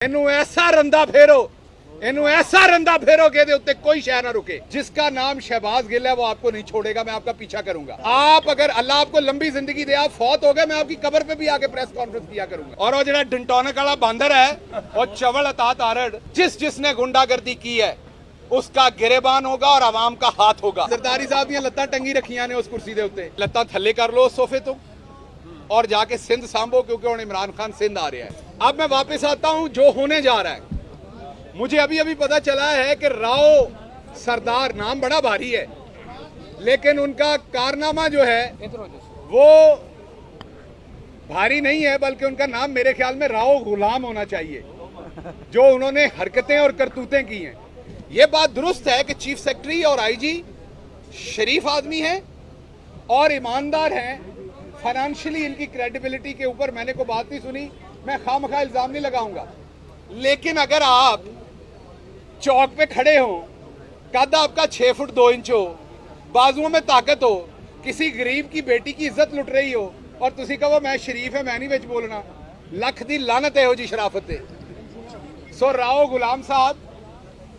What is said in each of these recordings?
इनू ऐसा रंदा फेरो, इनू ऐसा रंदा फेरो के दे उत्ते कोई शह ना रुके। जिसका नाम शहबाज गिल है वो आपको नहीं छोड़ेगा, मैं आपका पीछा करूंगा। आप अगर अल्लाह आपको लंबी जिंदगी दे, आप फौत हो गए, मैं आपकी कब्र पे भी आके प्रेस कॉन्फ्रेंस किया करूंगा। और वो जरा डंटोनक वाला बांदर है और चवल अतात आरड़, जिसने गुंडागर्दी की है उसका गिरेबान होगा और आवाम का हाथ होगा। सरदारी साहब दी लत्तां टंगी रखियां ने उस कुर्सी दे उत्ते, लत्तां थल्ले कर लो उस सोफे तो और जाके सिंध सांभो, क्योंकि हुण इमरान खान सिंध आ रहा है। अब मैं वापस आता हूं जो होने जा रहा है। मुझे अभी अभी पता चला है कि राव सरदार, नाम बड़ा भारी है लेकिन उनका कारनामा जो है वो भारी नहीं है, बल्कि उनका नाम मेरे ख्याल में राव गुलाम होना चाहिए, जो उन्होंने हरकतें और करतूतें की हैं। ये बात दुरुस्त है कि चीफ सेक्रेटरी और आईजी शरीफ आदमी हैं और ईमानदार हैं। फाइनेंशियली इनकी क्रेडिबिलिटी के ऊपर मैंने कोई बात नहीं सुनी, मैं खामखा इल्जाम नहीं लगाऊंगा। लेकिन अगर आप चौक पे खड़े हो, कद आपका 6 फुट 2 इंच हो, बाजुओं में ताकत हो, किसी गरीब की बेटी की इज्जत लुट रही हो और तुसी कहो मैं शरीफ है, मैं नहीं विच बोलना, लख दी लानत है हो जी शराफत है। सो राव गुलाम साहब,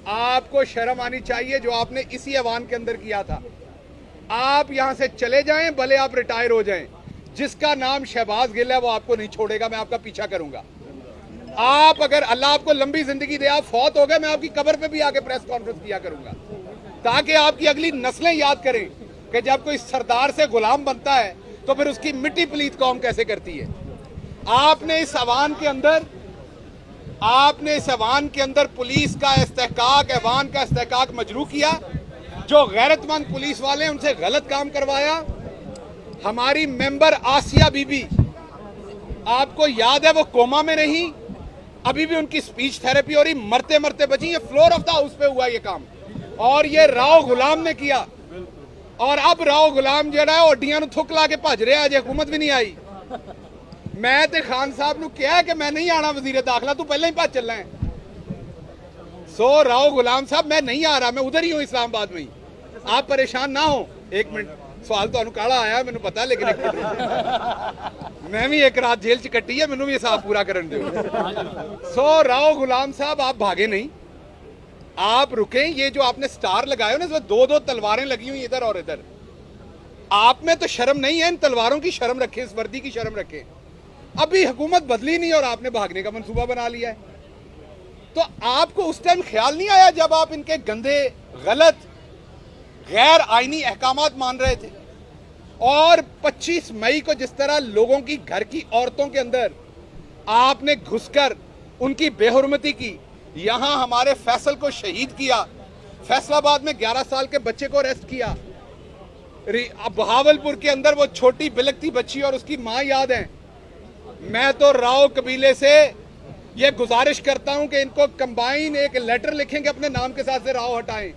आपको शर्म आनी चाहिए जो आपने इसी ऐवान के अंदर किया था। आप यहां से चले जाएं, भले आप रिटायर हो जाएं। जिसका नाम शहबाज गिल है वो आपको नहीं छोड़ेगा, मैं आपका पीछा करूंगा। आप अगर अल्लाह आपको लंबी जिंदगी दे, आप फौत हो गए, मैं आपकी कब्र पे भी आके प्रेस कॉन्फ्रेंस किया करूंगा, ताकि आपकी अगली नस्लें याद करें कि जब कोई सरदार से गुलाम बनता है तो फिर उसकी मिट्टी पलीत कौम कैसे करती है। आपने इस ऐवान के अंदर पुलिस का इस्तेहकाक, ऐवान का इस्तेहकाक मजरू किया। जो गैरतमंद पुलिस वाले उनसे गलत काम करवाया। हमारी मेंबर आसिया बीबी, आपको याद है वो कोमा में रही, अभी भी उनकी स्पीच थेरेपी हो रही, मरते मरते बची। ये फ्लोर ऑफ द हाउस पे हुआ ये काम और ये राव गुलाम ने किया। और अब राव गुलाम जड़ा है ओडियां नूं थुक ला के भज रहा, अजे हुकूमत भी नहीं आई। मैं ते खान साहब नूं कहा कि मैं नहीं आना वजीर दाखिला, तू पहले ही भज चलना है। सो राव गुलाम साहब मैं नहीं आ रहा, मैं उधर ही हूं इस्लामाबाद में ही, आप परेशान ना हो। एक मिनट, सवाल तो काला आया मैंने पता, लेकिन एक मिनट, मैं भी एक रात जेल च कट्टी है, मैनू भी हिसाब पूरा करन दो। सो राव गुलाम साहब आप भागे नहीं, आप रुके। ये जो आपने स्टार लगाए हो ना, इसमें 2-2 तलवारें लगी हुई इधर और इधर, आप में तो शर्म नहीं है। इन तलवारों की शर्म रखें, इस वर्दी की शर्म रखें। अभी हुकूमत बदली नहीं और आपने भागने का मंसूबा बना लिया है। तो आपको उस टाइम ख्याल नहीं आया जब आप इनके गंदे, गलत, गैर आईनी अहकामात मान रहे थे। और 25 मई को जिस तरह लोगों की घर की औरतों के अंदर आपने घुसकर उनकी बेहुरमती की, यहां हमारे फैसल को शहीद किया, फैसलाबाद में 11 साल के बच्चे को अरेस्ट किया, बहावलपुर के अंदर वो छोटी बिलकती बच्ची और उसकी मां याद है। मैं तो राव कबीले से ये गुजारिश करता हूं कि इनको कंबाइन एक लेटर लिखेंगे अपने नाम के साथ से राव हटाएं।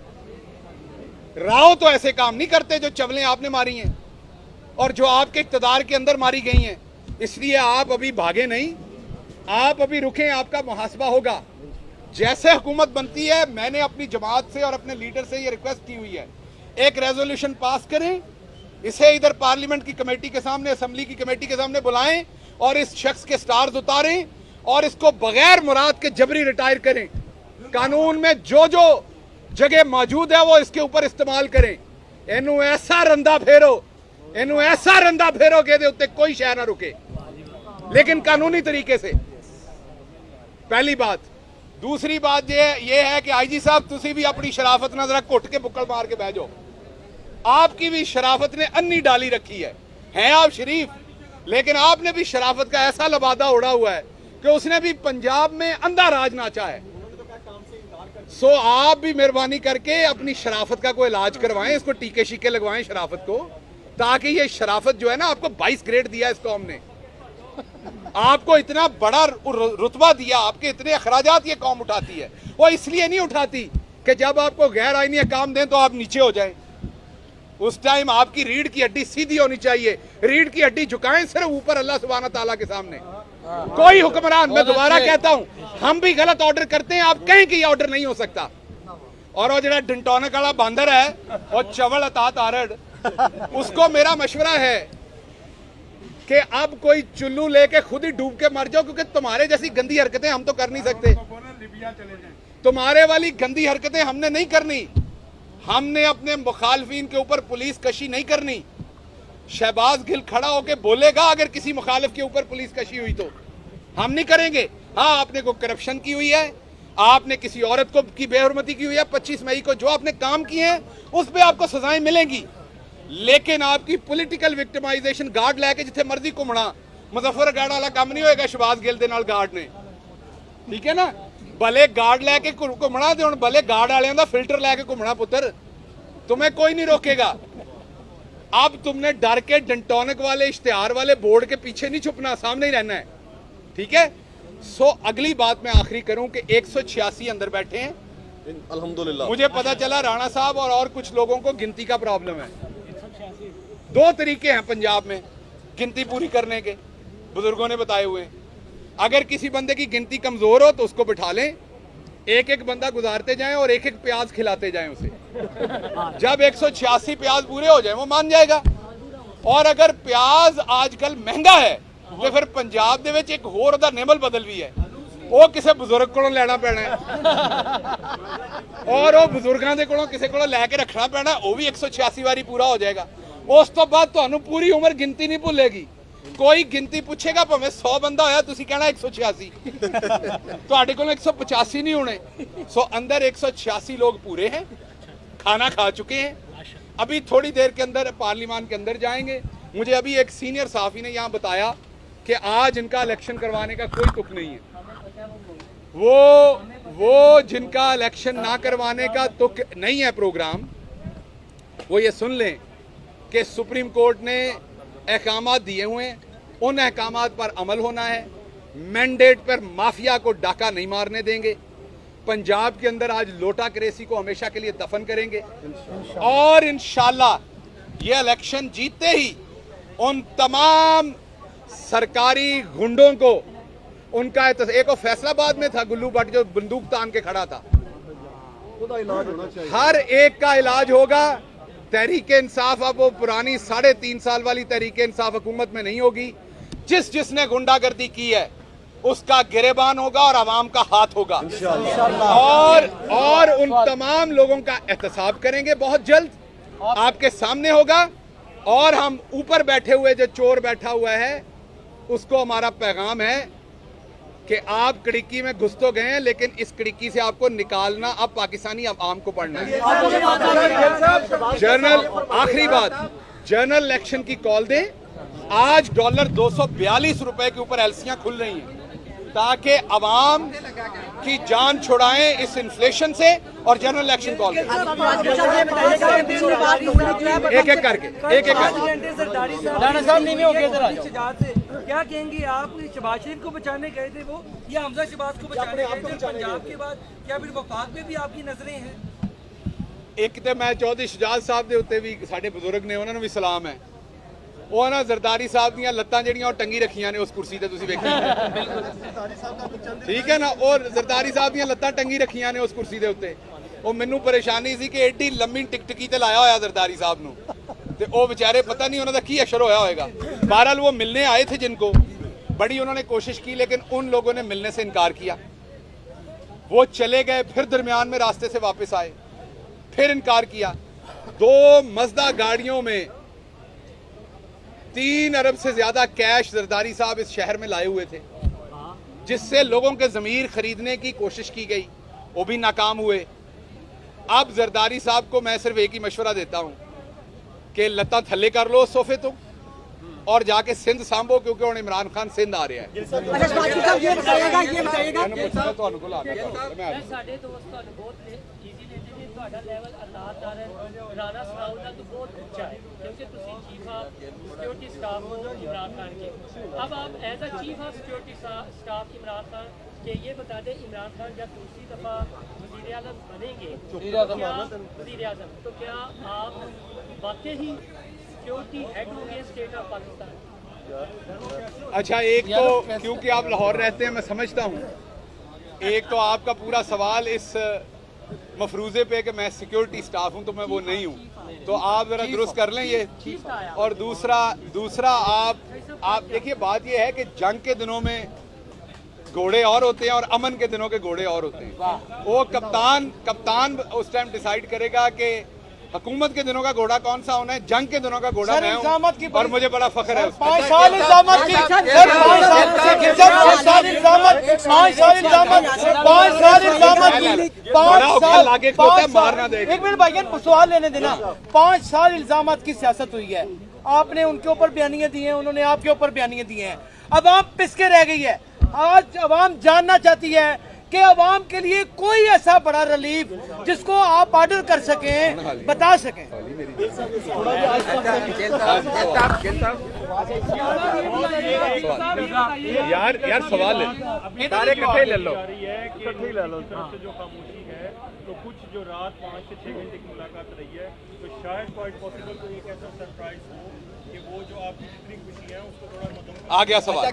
राव तो ऐसे काम नहीं करते जो चवलें आपने मारी हैं और जो आपके इक्तदार के अंदर मारी गई हैं। इसलिए आप अभी भागे नहीं, आप अभी रुकें, आपका मुहासबा होगा। जैसे हुकूमत बनती है, मैंने अपनी जमात से और अपने लीडर से ये रिक्वेस्ट की हुई है, एक रेजोल्यूशन पास करें, इसे इधर पार्लियामेंट की कमेटी के सामने, असेंबली की कमेटी के सामने बुलाएं और इस शख्स के स्टार्स उतारें और इसको बगैर मुराद के जबरी रिटायर करें। कानून में जो जो जगह मौजूद है वो इसके ऊपर इस्तेमाल करें। इनू ऐसा रंदा फेरो, इनू ऐसा रंदा फेरो के दे उत्ते कोई शह ना रुके, लेकिन कानूनी तरीके से। पहली बात। दूसरी बात ये है कि आईजी साहब तुसी भी अपनी शराफत ना जरा घुट के बुक्कल मार के बह जाओ। आपकी भी शराफत ने अन्नी डाली रखी है आप शरीफ, लेकिन आपने भी शराफत का ऐसा लबादा उड़ा हुआ है कि उसने भी पंजाब में अंधा राज नाचा है। सो आप भी मेहरबानी करके अपनी शराफत का कोई इलाज करवाएं, इसको टीके शीके लगवाएं शराफत को, ताकि ये शराफत जो है ना, आपको 22 ग्रेड दिया इस कौम ने, आपको इतना बड़ा रुतबा दिया, आपके इतने अखराजात ये कौम उठाती है। वो इसलिए नहीं उठाती कि जब आपको गैर आईनी काम दें तो आप नीचे हो जाएं। उस टाइम आपकी रीढ़ की हड्डी सीधी होनी चाहिए, रीढ़ की हड्डी झुकाएं सिर्फ ऊपर अल्लाह सुब्हाना ताला के सामने। कोई हुक्मरान, मैं दोबारा कहता हूं, हम भी गलत ऑर्डर करते हैं, आप कहें कि ये ऑर्डर नहीं हो सकता। और वो जरा डंटोनक वाला बांदर है और चवल अतात आरड़, उसको मेरा मशवरा है कि अब कोई चुल्लू लेके खुद ही डूब के मर जाओ, क्योंकि तुम्हारे जैसी गंदी हरकतें हम तो कर नहीं सकते। तुम्हारे वाली गंदी हरकतें हमने नहीं करनी। हमने अपने मुखालफिन के ऊपर पुलिस कशी नहीं करनी। शहबाज गिल खड़ा होके बोलेगा अगर किसी मुखालिफ के ऊपर पुलिस कशी हुई तो हम नहीं करेंगे। हाँ, आपने को करप्शन की हुई है, आपने किसी औरत को की बेहुरमती की हुई है, 25 मई को जो आपने काम किए हैं उस पे आपको सजाएं मिलेंगी, लेकिन आपकी पॉलिटिकल विक्टिमाइजेशन गार्ड लैके जिथे मर्जी घूमना, मुजफ्फरगढ़ वाला काम नहीं होएगा शहबाज गिल दे नाल गार्ड ने, ठीक है ना। भले गार्ड लैके घूमना ते हुण भले गार्ड वालियां दा फिल्टर लैके घूमना पुत्र, तुम्हें कोई नहीं रोकेगा। अब तुमने डर के डंटोनिक वाले इश्तिहार वाले बोर्ड के पीछे नहीं छुपना, सामने ही रहना है, ठीक है। सो अगली बात मैं आखिरी करूं कि 186 अंदर बैठे हैं अल्हम्दुलिल्लाह। मुझे पता चला राणा साहब और कुछ लोगों को गिनती का प्रॉब्लम है। 2 तरीके हैं पंजाब में गिनती पूरी करने के, बुजुर्गों ने बताए हुए। अगर किसी बंदे की गिनती कमजोर हो तो उसको बिठा लें, एक एक बंदा गुजारते जाएं और एक एक प्याज खिलाते जाएं उसे। जब 186 प्याज पूरे हो जाए वो मान जाएगा। और अगर प्याज आजकल महंगा है तो फिर पंजाब दे विच एक होर दा नेमल बदल भी है, वो किसी बुजुर्ग को लेना पैना है और वो बुजुर्गों के कोलों किसी को लैके रखना पैना, वो भी 186 बारी पूरा हो जाएगा। उस तो बाद तुहानू पूरी उम्र गिनती नहीं भुलेगी। कोई गिनती पूछेगा भावें 100 बंदा होया, तुसी कहना 186, तुहाडे कोल 185 नहीं होने। सो अंदर 186 लोग पूरे हैं, खाना खा चुके हैं, अभी थोड़ी देर के अंदर पार्लियामान के अंदर जाएंगे। मुझे अभी एक सीनियर सहाफी ने यहाँ बताया कि आज इनका इलेक्शन करवाने का कोई तुक नहीं है। वो जिनका इलेक्शन ना करवाने का तुक नहीं है प्रोग्राम, वो ये सुन लें कि सुप्रीम कोर्ट ने अहकामात दिए हुए हैं, उन अहकामात पर अमल होना है। मैंडेट पर माफिया को डाका नहीं मारने देंगे। पंजाब के अंदर आज लोटा क्रेसी को हमेशा के लिए दफन करेंगे और इंशाल्लाह ये इलेक्शन जीतते ही उन तमाम सरकारी गुंडों को उनका एक फैसलाबाद में था गुल्लू भट्ट जो बंदूक तान के खड़ा था, हर एक का इलाज होगा। तहरीके इंसाफ अब वो पुरानी 3.5 साल वाली तहरीके इंसाफ हुकूमत में नहीं होगी। जिसने गुंडागर्दी की है उसका गिरेबान होगा और आवाम का हाथ होगा और उन तमाम लोगों का एहतसाब करेंगे बहुत जल्द, आपके सामने होगा। और हम ऊपर बैठे हुए जो चोर बैठा हुआ है उसको हमारा पैगाम है कि आप कड़िक्की में घुस तो गए हैं, लेकिन इस कड़िक्की से आपको निकालना अब पाकिस्तानी आवाम को पढ़ना है। जनरल आखिरी बात, जनरल इलेक्शन की कॉल दें। आज डॉलर 242 रुपए के ऊपर एलसियां खुल रही हैं ताकि अवाम की जान छुड़ाएं इस इन्फ्लेशन से और जनरल इलेक्शन कॉल करें। एक एक करके क्या कहेंगे आप? शहबाज शरीफ को बचाने गए थे वो, या हमजा शहबाज को बचाने गए थे पंजाब के बाद? क्या फिर वफाक में भी आपकी नजरें हैं? एक तो मैं चौधरी शुजात साहब के उत्ते भी साडे बुजुर्ग ने, उन्होंने भी सलाम है। वो ना जरदारी साहब दी लत्तां जिहड़ियां टंगी रखियां ने उस कुर्सी ते, तुसीं वेखी ठीक है ना। और जरदारी साहब दी लत्तां टंगी रखियां ने उस कुर्सी के उत्ते। वो मैनू परेशानी सी कि एडी लंबी टिकटकी ते लाया होया जरदारी साहब नूं, ते वो बेचारे पता नहीं उन्होंने की असर होया होएगा। बहरहाल वो मिलने आए थे जिनको, बड़ी उन्होंने कोशिश की लेकिन उन लोगों ने मिलने से इनकार किया। वो चले गए, फिर दरमियान में रास्ते से वापस आए, फिर इनकार किया। 2 मजदा गाड़ियों में 3 अरब से ज्यादा कैश जरदारी साहब इस शहर में लाए हुए थे, जिससे लोगों के जमीर खरीदने की कोशिश की गई, वो भी नाकाम हुए। अब जरदारी साहब को मैं सिर्फ एक ही मशवरा देता हूं कि लत्ता थले कर लो सोफे तो और जाके सिंध सांभो, क्योंकि हुण इमरान खान सिंध आ रहा है। ਤੁਹਾਡਾ ਲੈਵਲ ਅਲਾਹਦਾਰ ਹੈ, ਰਾਣਾ ਸਰਾਉ ਦਾ तो बहुत ऊंचा है क्योंकि तुसी चीफ ऑफ सिक्योरिटी स्टाफ हो इमरान खान के। अब आप as a chief of security staff Imran Khan के ये बता दें, इमरान खान जब दूसरी दफ़ा वज़ीर आज़म बनेंगे वज़ीर आज़म, तो क्या आप वाकई ही सिक्योरिटी हेड होंगे स्टेट ऑफ पाकिस्तान? अच्छा, एक तो क्योंकि आप लाहौर रहते हैं मैं समझता हूँ, एक तो आपका पूरा सवाल इस मफरूजे पे कि मैं सिक्योरिटी स्टाफ हूं तो मैं वो नहीं हूं, तो आप जरा दुरुस्त कर लें ये। और दूसरा आप देखिए, बात ये है कि जंग के दिनों में घोड़े और होते हैं और अमन के दिनों के घोड़े और होते हैं। वो कप्तान उस टाइम डिसाइड करेगा कि हुकूमत के दिनों का घोड़ा कौन सा होना है, जंग के दिनों का घोड़ा मैं हूं और मुझे बड़ा फख्र है उस पर। 5 साल इल्जामत की, 5 साल इल्जामत की, एक मिनट भाईजान सवाल लेने देना। 5 साल इल्जामत की सियासत हुई है, आपने उनके ऊपर बयानियां दी हैं, उन्होंने आपके ऊपर बयानियां दी हैं, अब आप पिसके रह गई है। आज अवाम जानना चाहती है कि अवाम के लिए कोई ऐसा बड़ा रिलीफ जिसको आप ऑर्डर कर सकें, बता सकें। यार सवाल सारे इकट्ठे ले लो। जो खामोशी है, तो कुछ जो रात 5 से 6 घंटे की मुलाकात रही है, तो शायद क्वाइट पॉसिबल कोई एक ऐसा सरप्राइज हो कि वो जो आपकी जितनी खुशी है उसको थोड़ा आ गया सवाल।